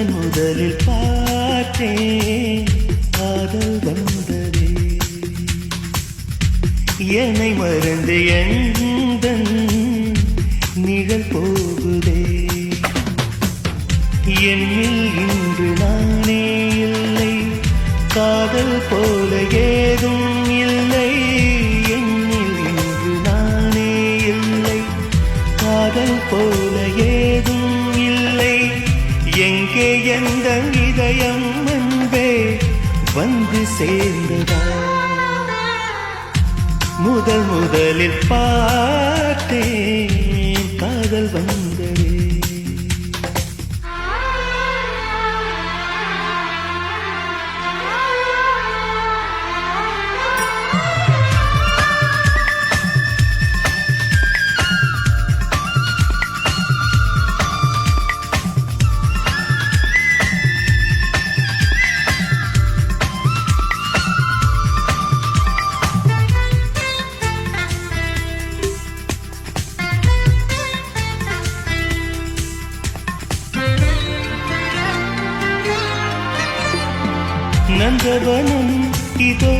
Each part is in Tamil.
முதலில் பார்த்தேன் காதல் வந்ததே, என்னை மறந்து எந்தன் நிழல் போகுதே. என்னில் இன்று நானே இல்லை, காதல் போல ஏதும் இல்லை. என்னில் இன்று நானே இல்லை, காதல் போல ஏதும் இல்லை. எங்கே எந்த இதயம் அன்பே வந்து சேர்ந்ததா? முதலில் பார்த்தேன் காதல் வந்ததே. நந்தவனம் இதோ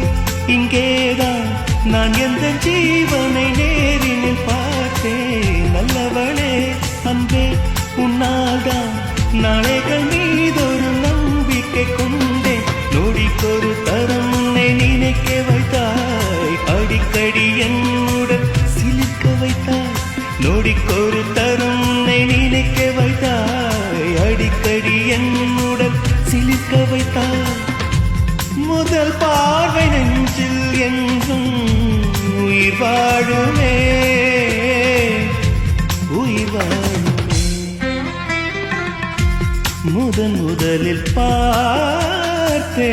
இங்கேதான், நான் எந்த ஜீவனை நேரில் பார்த்தேன். நல்லவளே அன்பே உன்னால்தான் நாளைகள் மீதொரு நம்பிக்கை கொண்டேன். நொடிக்கொரு தரம் உன்னை நினைக்க வைத்தாய், அடிக்கடி என்னுடன் சிலிர்க்க வைத்தாய். நொடிக்கொரு தரம் உன்னை நினைக்க வைத்தாய், அடிக்கடி என்னுடன் சிலிர்க்க வைத்தாய். முதல் பார்வை நெஞ்சில் என்றும் உயிர் வாழுமே, உயிர் வாழுமே. முதலில் பார்த்தே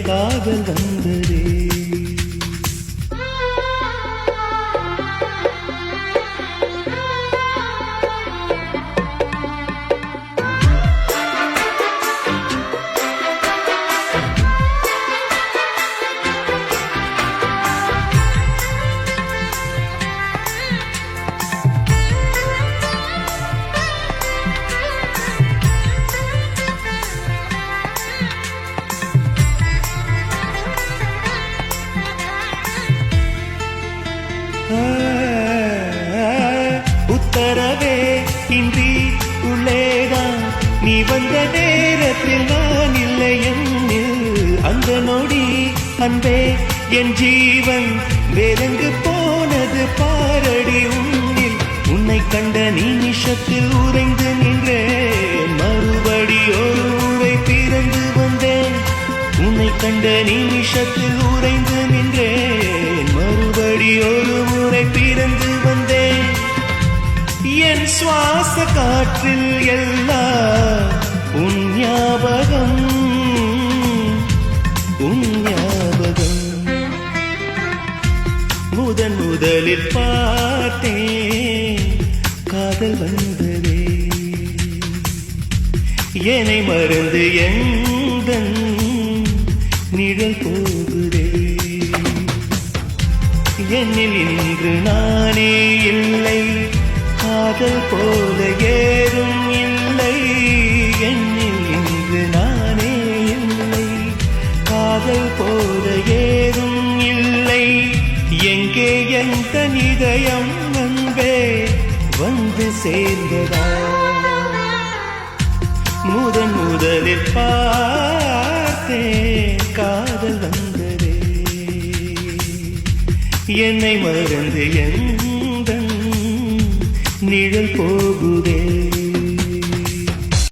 காதல் வந்ததே. உத்தரவே இன்றி உள்ளேதான் நீ வந்த நேரத்தில் நான் இல்லை என்னில். அந்த நொடி அன்பே என் ஜீவன் வேறெங்கு போனது பாரடி உன்னில். உன்னை கண்ட நிமிஷத்தில் உறைந்து நின்றேன், மறுபடி ஒரு முறை பிறந்து வந்தேன். உன்னை கண்ட நிமிஷத்தில் உறைந்து நின்றேன், மறுபடி ஒரு முறை பிறந்து வந்தேன். என் சுவாச காற்றில் எல்லாம் உன் ஞாபகம், உன் ஞாபகம். முதலில் பார்த்தேன் காதல் வந்ததே, என்னை மறந்து எந்தன் நிழல் போகுதே. என்னில் இன்று நானே இல்லை, காதல் போல ஏதும் இல்லை. என்னில் இன்று நானே இல்லை, காதல் போல ஏதும் இல்லை. எங்கே எந்த இதயம் அன்பே வந்து சேர்ந்ததா? முதலில் பார்த்தேன் காதல் வந்ததே, என்னை மறந்து எந்தன் நிழல் போகுதே.